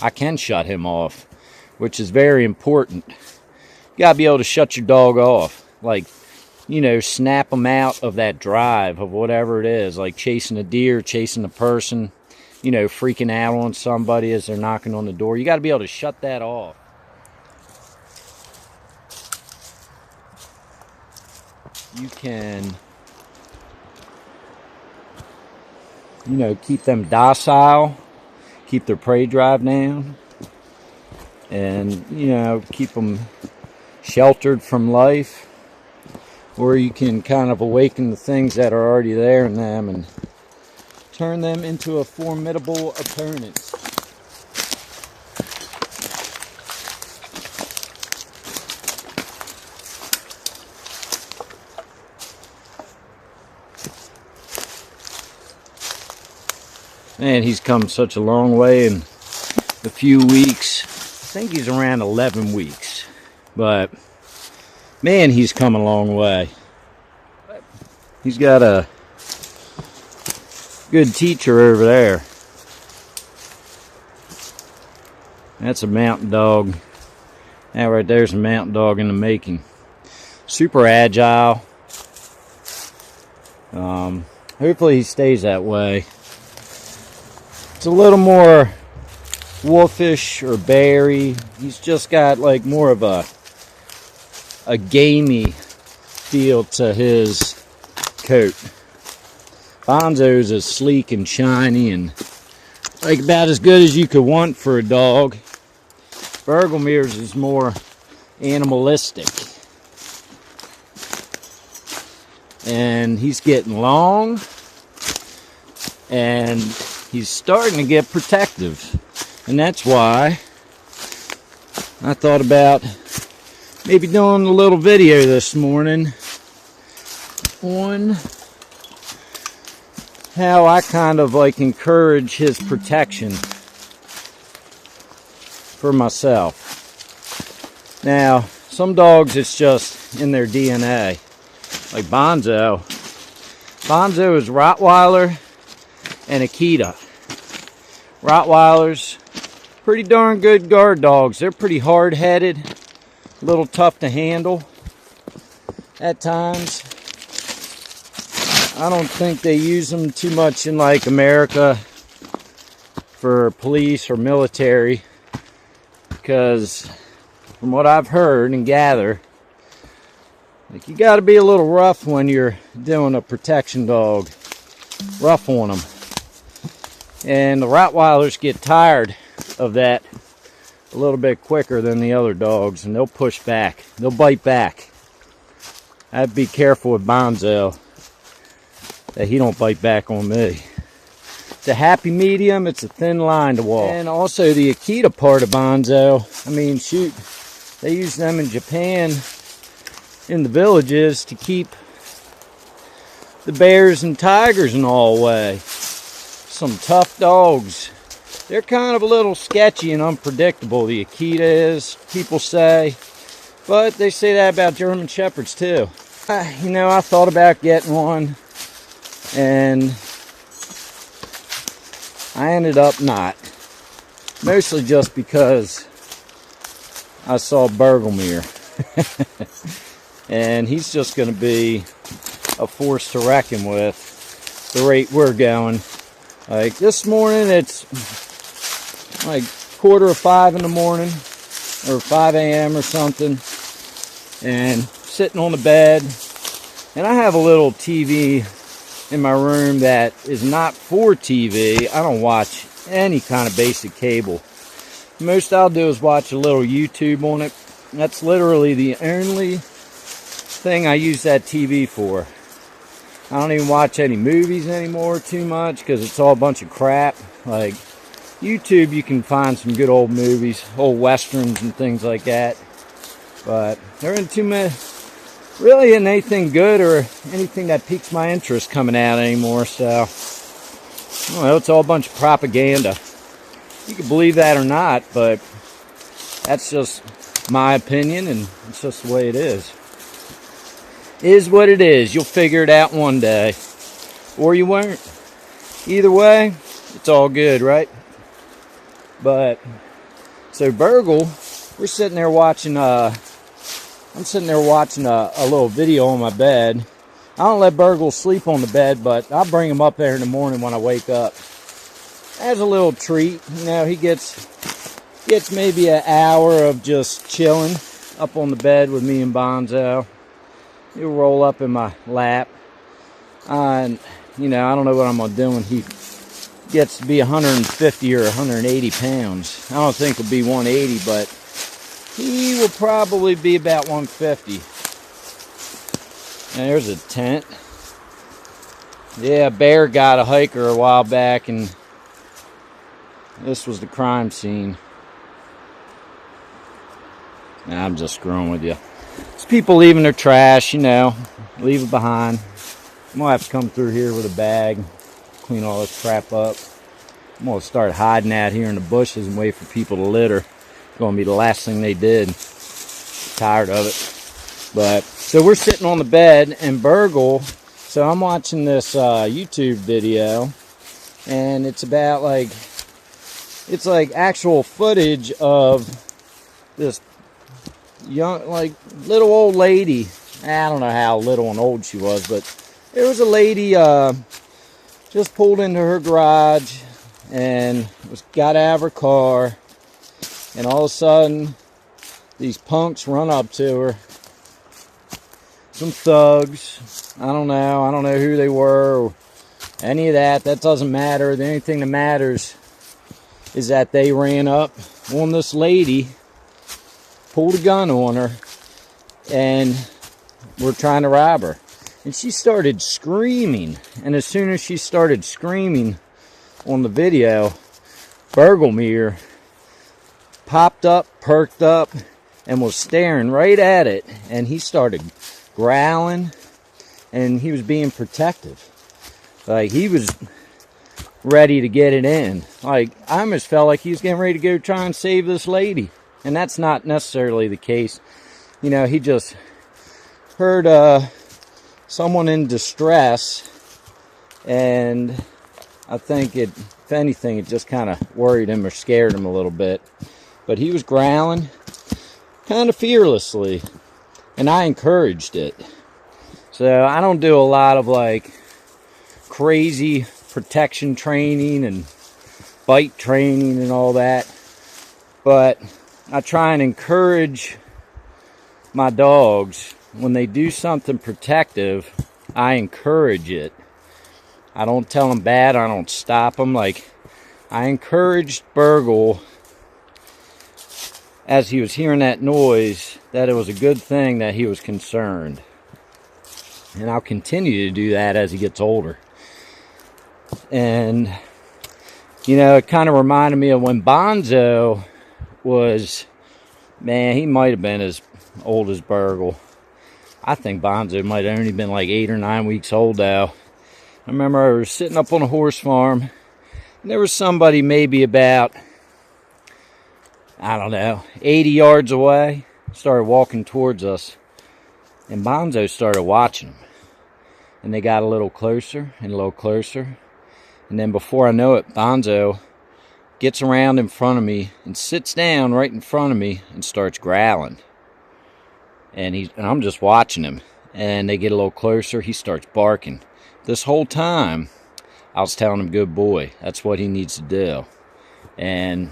I can shut him off, which is very important. You gotta be able to shut your dog off. Like, you know, snap them out of that drive of whatever it is, like chasing a deer, chasing a person, you know, freaking out on somebody as they're knocking on the door. You got to be able to shut that off. You can, you know, keep them docile, keep their prey drive down, and, you know, keep them sheltered from life. Or you can kind of awaken the things that are already there in them and turn them into a formidable opponent. Man, he's come such a long way in a few weeks. I think he's around 11 weeks. But man, he's come a long way. He's got a good teacher over there. That's a mountain dog. That right there's a mountain dog in the making. Super agile. Hopefully he stays that way. It's a little more wolfish or beary. He's just got like more of a gamey feel to his coat. Bonzo's is sleek and shiny and like about as good as you could want for a dog. Bergelmeer's is more animalistic. And he's getting long and he's starting to get protective. And that's why I thought about maybe doing a little video this morning on how I kind of like encourage his protection for myself. Now, some dogs it's just in their DNA. Like Bonzo. Bonzo is Rottweiler and Akita. Rottweilers, pretty darn good guard dogs. They're pretty hard-headed, a little tough to handle at times. I don't think they use them too much in like America for police or military, because from what I've heard and gather, like you got to be a little rough when you're doing a protection dog, rough on them. And the Rottweilers get tired of that a little bit quicker than the other dogs, and they'll push back. They'll bite back. I'd be careful with Bonzo that he don't bite back on me. It's a happy medium. It's a thin line to walk. And also the Akita part of Bonzo. I mean, shoot, they use them in Japan in the villages to keep the bears and tigers and all away. Some tough dogs. They're kind of a little sketchy and unpredictable, the Akita is, people say. But they say that about German Shepherds too. You know, I thought about getting one, and I ended up not. Mostly just because I saw Bergelmeer. And he's just going to be a force to reckon with the rate we're going. Like this morning, it's like 4:45 in the morning, or 5 a.m. or something, and sitting on the bed, and I have a little TV in my room that is not for TV. I don't watch any kind of basic cable. Most I'll do is watch a little YouTube on it. That's literally the only thing I use that TV for. I don't even watch any movies anymore too much because it's all a bunch of crap. Like YouTube, you can find some good old movies, old westerns and things like that. But there ain't too many, really isn't anything good or anything that piques my interest coming out anymore. So, well, it's all a bunch of propaganda. You can believe that or not, but that's just my opinion, and it's just the way it is. Is what it is. You'll figure it out one day. Or you won't. Either way, it's all good, right? But So Burgle, we're sitting there watching, I'm sitting there watching a little video on my bed. I don't let Burgle sleep on the bed, but I'll bring him up there in the morning when I wake up. As a little treat, you know, he gets maybe an hour of just chilling up on the bed with me and Bonzo. He'll roll up in my lap. And, you know, I don't know what I'm going to do when he gets to be 150 or 180 pounds. I don't think he'll be 180, but he will probably be about 150. And there's a tent. Yeah, a bear got a hiker a while back, and this was the crime scene. Nah, I'm just screwing with you. It's people leaving their trash, you know, leave it behind. I'm gonna have to come through here with a bag, clean all this crap up. I'm gonna start hiding out here in the bushes and wait for people to litter. It's gonna be the last thing they did. Tired of it. But so we're sitting on the bed, and Burgle. So I'm watching this YouTube video, and it's about it's like actual footage of this young, like, little old lady. I don't know how little and old she was, but there was a lady just pulled into her garage and got out of her car, and all of a sudden these punks run up to her. Some thugs. I don't know who they were or any of that. That doesn't matter. The only thing that matters is that they ran up on this lady, pulled a gun on her, and were trying to rob her. And she started screaming. And as soon as she started screaming on the video, Burglemere popped up, perked up, and was staring right at it. And he started growling, and he was being protective. Like, he was ready to get it in. Like, I almost felt like he was getting ready to go try and save this lady. And that's not necessarily the case. You know, he just heard someone in distress, and I think if anything, it just kind of worried him or scared him a little bit. But he was growling kind of fearlessly, and I encouraged it. So I don't do a lot of like crazy protection training and bite training and all that, but I try and encourage my dogs. When they do something protective, I encourage it. I don't tell them bad. I don't stop them. Like, I encouraged Burgle, as he was hearing that noise, that it was a good thing that he was concerned. And I'll continue to do that as he gets older. And, you know, it kind of reminded me of when Bonzo was, man, he might have been as old as Burgle. I think Bonzo might have only been like 8 or 9 weeks old now. I remember I was sitting up on a horse farm, and there was somebody maybe about, I don't know, 80 yards away, started walking towards us, and Bonzo started watching them. And they got a little closer and a little closer, and then before I know it, Bonzo gets around in front of me and sits down right in front of me and starts growling. And I'm just watching him, and they get a little closer. He starts barking. This whole time, I was telling him, good boy, that's what he needs to do. And,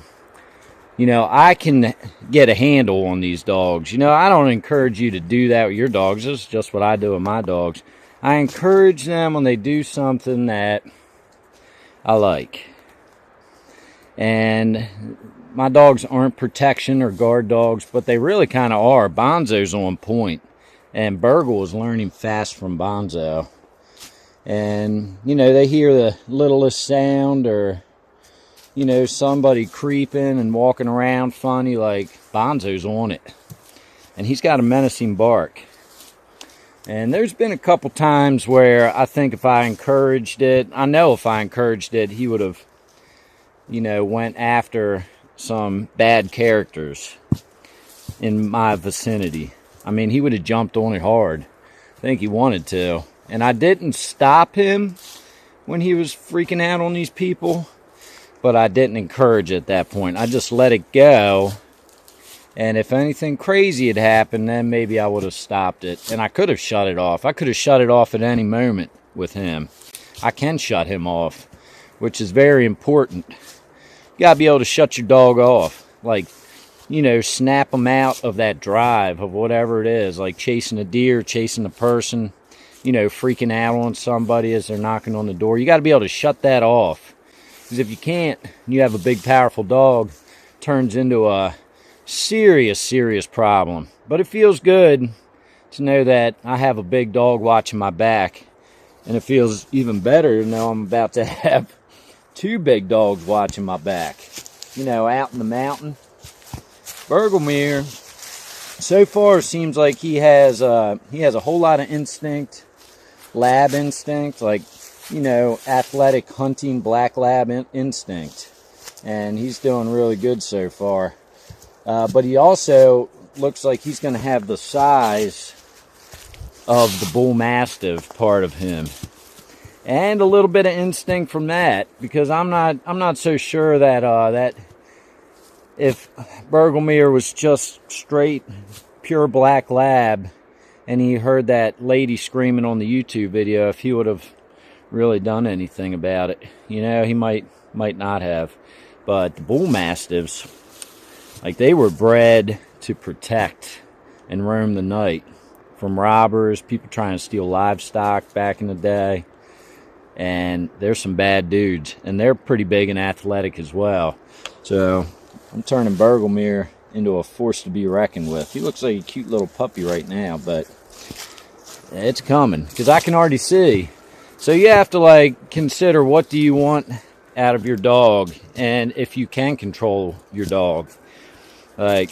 you know, I can get a handle on these dogs. You know, I don't encourage you to do that with your dogs. This is just what I do with my dogs. I encourage them when they do something that I like. And my dogs aren't protection or guard dogs, but they really kind of are. Bonzo's on point, and Burgle is learning fast from Bonzo. And, you know, they hear the littlest sound, or, you know, somebody creeping and walking around funny, like, Bonzo's on it. And he's got a menacing bark. And there's been a couple times where I think if I encouraged it, I know if I encouraged it, he would have, you know, went after some bad characters in my vicinity. I mean, he would have jumped on it hard. I think he wanted to. And I didn't stop him when he was freaking out on these people. but I didn't encourage it at that point. I just let it go. And if anything crazy had happened, then maybe I would have stopped it. And I could have shut it off. I could have shut it off at any moment with him. I can shut him off, which is very important. You got to be able to shut your dog off. Like, you know, snap them out of that drive of whatever it is. Like chasing a deer, chasing a person, you know, freaking out on somebody as they're knocking on the door. You got to be able to shut that off. Because if you can't, you have a big, powerful dog, it turns into a serious problem. But it feels good to know that I have a big dog watching my back, and it feels even better to know I'm about to have 2 big dogs watching my back, you know, out in the mountain. Bergelmeer so far seems like he has a whole lot of instinct, lab instinct, like, you know, athletic hunting black lab instinct, and he's doing really good so far. But he also looks like he's going to have the size of the bull mastiff part of him, and a little bit of instinct from that, because I'm not so sure that that if Bergelmeer was just straight pure black lab and he heard that lady screaming on the YouTube video, if he would have really done anything about it. You know, he might not have. But the bull mastiffs, like, they were bred to protect and roam the night from robbers, people trying to steal livestock back in the day. And there's some bad dudes, and they're pretty big and athletic as well. So I'm turning Bergelmeer into a force to be reckoned with. He looks like a cute little puppy right now, but it's coming, because I can already see. So you have to, like, consider, what do you want out of your dog, and if you can control your dog. Like,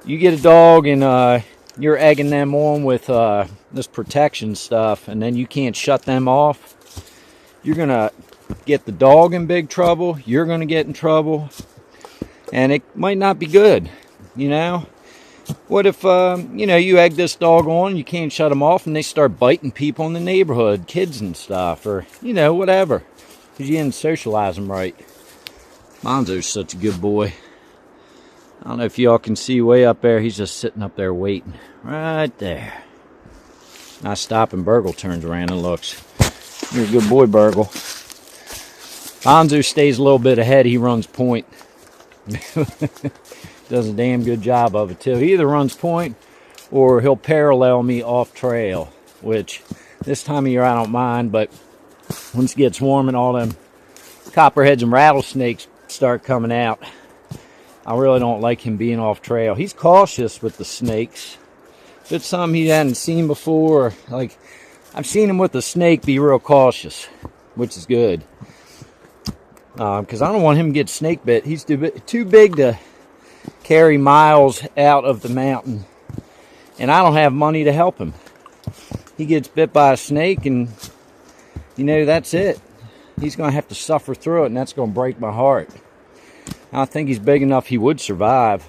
you get a dog and you're egging them on with this protection stuff, and then you can't shut them off. You're gonna get the dog in big trouble, you're gonna get in trouble, and it might not be good, you know. What if you know, you egg this dog on, you can't shut them off, and they start biting people in the neighborhood, kids and stuff, or, you know, whatever, because you didn't socialize them right. Bonzo's such a good boy. I don't know if y'all can see way up there, he's just sitting up there waiting. Right there. I stop and Burgle turns around and looks. You're a good boy, Burgle. Bonzo stays a little bit ahead, he runs point. Does a damn good job of it too. He either runs point or he'll parallel me off trail, which this time of year I don't mind, but once it gets warm and all them copperheads and rattlesnakes start coming out, I really don't like him being off trail. He's cautious with the snakes. If it's something he hadn't seen before, like, I've seen him with a snake be real cautious, which is good. Because I don't want him to get snake bit. He's too big to carry miles out of the mountain, and I don't have money to help him. He gets bit by a snake, and, you know, that's it. He's going to have to suffer through it, and that's going to break my heart. I think he's big enough he would survive,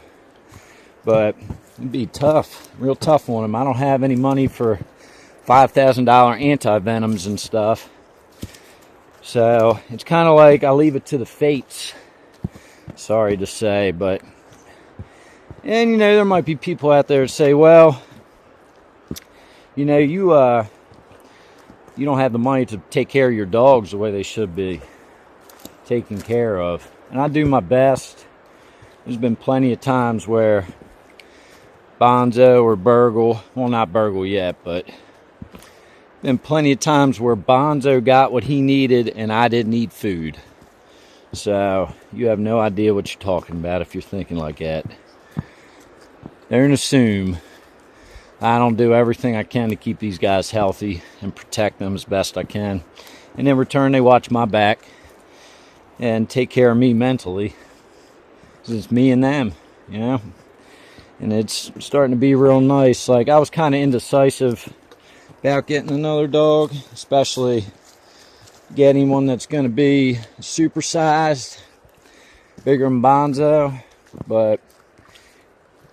but it'd be tough, real tough on him. I don't have any money for $5,000 anti-venoms and stuff, so it's kind of like I leave it to the fates. Sorry to say, but, and, you know, there might be people out there that say, well, you know, you don't have the money to take care of your dogs the way they should be taken care of. And I do my best. There's been plenty of times where Bonzo or Burgle, well, not Burgle yet, but been plenty of times where Bonzo got what he needed and I didn't eat food. So you have no idea what you're talking about if you're thinking like that. Don't assume. I don't do everything I can to keep these guys healthy and protect them as best I can. And in return, they watch my back and take care of me mentally. It's me and them, you know. And it's starting to be real nice. Like, I was kind of indecisive about getting another dog, especially getting one that's going to be supersized, bigger than Bonzo, but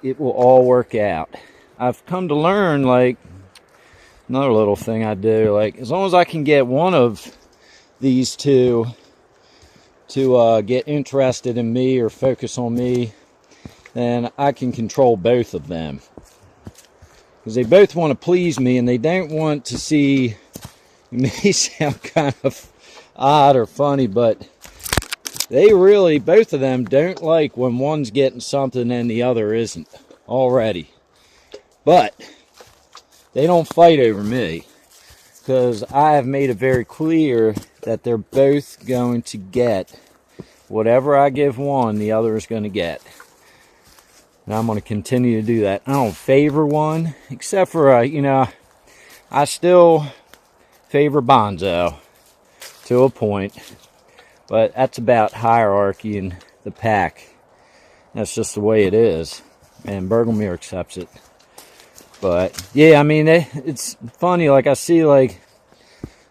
it will all work out. I've come to learn, like, another little thing I do, like, as long as I can get one of these two to get interested in me or focus on me, then I can control both of them. Because they both want to please me, and they don't want to see, it may sound kind of odd or funny, but they really, both of them don't like when one's getting something and the other isn't already. But they don't fight over me, because I have made it very clear that they're both going to get whatever I give one, the other is going to get. And I'm going to continue to do that. I don't favor one, except for, I still favor Bonzo to a point. But that's about hierarchy in the pack. That's just the way it is. And Bergelmeer accepts it. But, yeah, I mean, it's funny. Like, I see, like,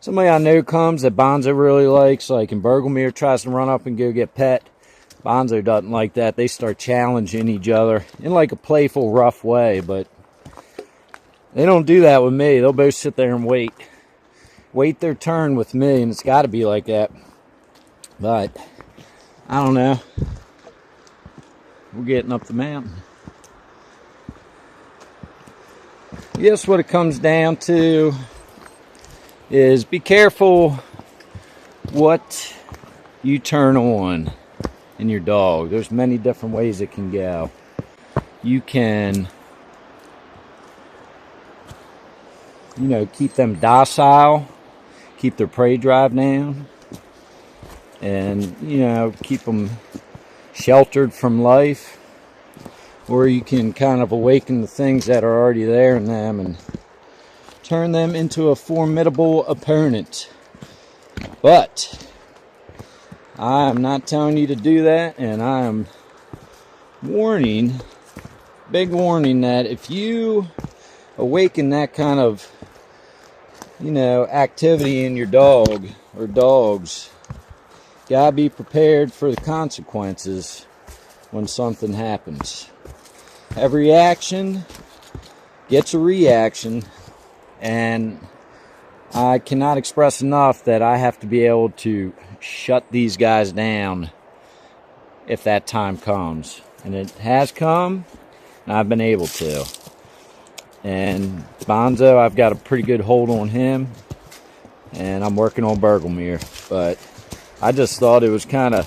somebody I know comes that Bonzo really likes. Like, and Bergelmeer tries to run up and go get pet. Bonzo doesn't like that. They start challenging each other in like a playful, rough way, but they don't do that with me. They'll both sit there and wait their turn with me, and it's got to be like that. But I don't know. We're getting up the mountain. I guess what it comes down to is be careful what you turn on in your dog. There's many different ways it can go. You can, keep them docile, keep their prey drive down, and, keep them sheltered from life. Or you can kind of awaken the things that are already there in them and turn them into a formidable opponent. But I am not telling you to do that, and I am big warning, that if you awaken that kind of, activity in your dog or dogs, gotta be prepared for the consequences when something happens. Every action gets a reaction, and I cannot express enough that I have to be able to shut these guys down if that time comes. And it has come, and I've been able to. And Bonzo, I've got a pretty good hold on him, and I'm working on Bergelmeer. But I just thought it was kind of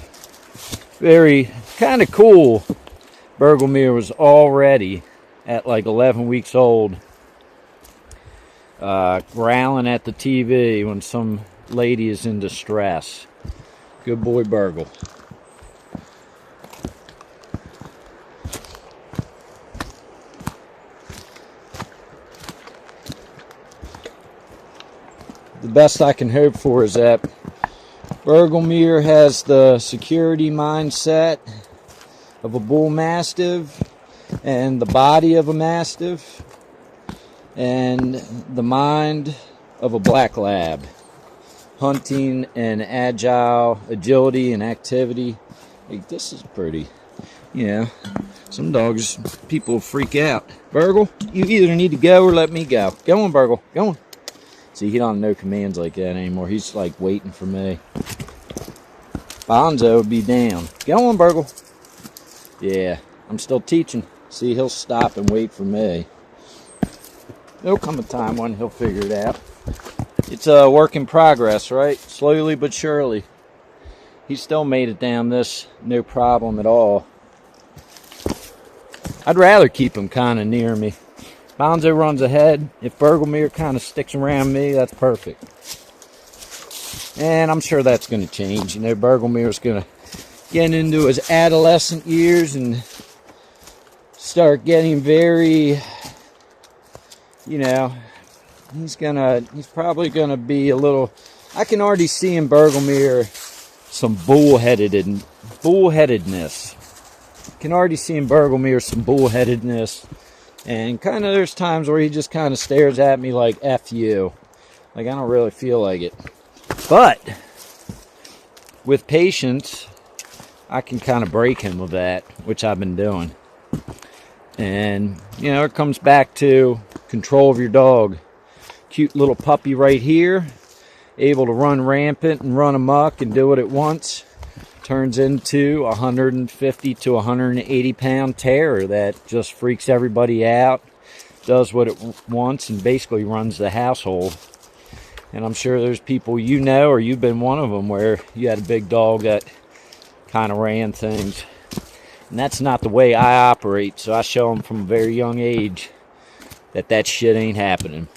cool. Bergelmeer was already at like 11 weeks old, growling at the TV when some lady is in distress. Good boy, Bergel. The best I can hope for is that Bergelmeer has the security mindset of a bull mastiff, and the body of a mastiff, and the mind of a black lab. Hunting and agile agility and activity. Like, this is pretty. Some dogs, people freak out. Bergel, you either need to go or let me go. Go on, Bergel. Go on. See, he don't know commands like that anymore. He's like waiting for me. Bonzo would be down. Go on, Bergel. Yeah, I'm still teaching. See, he'll stop and wait for me. There'll come a time when he'll figure it out. It's a work in progress, right? Slowly but surely. He still made it down this, no problem at all. I'd rather keep him kind of near me. Bonzo runs ahead. If Bergelmeer kind of sticks around me, that's perfect. And I'm sure that's going to change. Bergelmeer's going to get into his adolescent years and start getting very, he's probably going to be a little, I can already see in Bergelmeer some bullheadedness. Can already see in Bergelmeer some bullheadedness. And kind of there's times where he just kind of stares at me like, F you. Like, I don't really feel like it. But with patience, I can kind of break him of that, which I've been doing. And, it comes back to control of your dog. Cute little puppy right here, able to run rampant and run amok and do what it wants. turns into a 150 to 180 pound terror that just freaks everybody out, does what it wants, and basically runs the household. And I'm sure there's people you know, or you've been one of them, where you had a big dog that kind of ran things. And that's not the way I operate, so I show them from a very young age that shit ain't happening.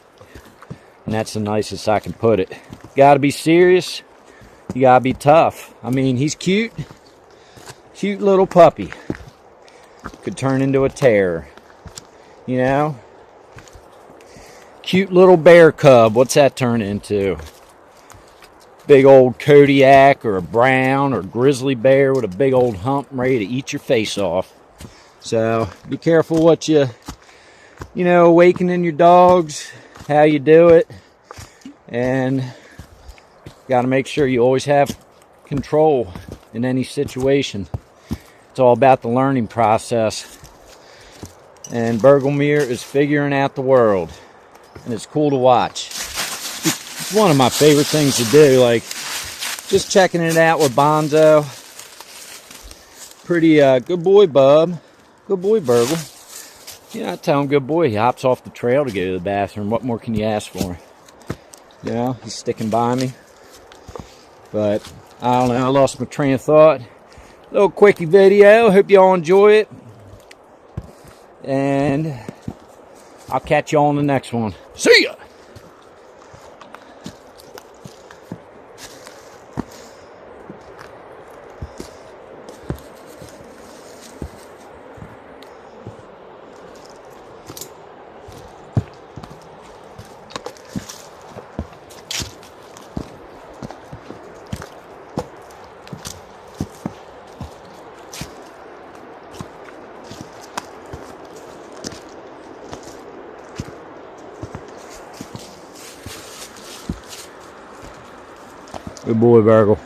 And that's the nicest I can put it. Gotta be serious. You gotta be tough. I mean, he's cute. Cute little puppy. Could turn into a terror. You know? Cute little bear cub. What's that turn into? Big old Kodiak or a brown or grizzly bear with a big old hump ready to eat your face off. So be careful what you awakening your dogs, how you do it, and got to make sure you always have control in any situation. It's all about the learning process. And Bergelmeer is figuring out the world, and it's cool to watch. It's one of my favorite things to do, like just checking it out with Bonzo. Pretty good boy, bub. Good boy, Burgle. Yeah, I tell him good boy. He hops off the trail to go to the bathroom. What more can you ask for? You know, he's sticking by me. But I don't know, I lost my train of thought. Little quickie video. Hope y'all enjoy it. And I'll catch y'all on the next one. See ya! Good boy, Virgil.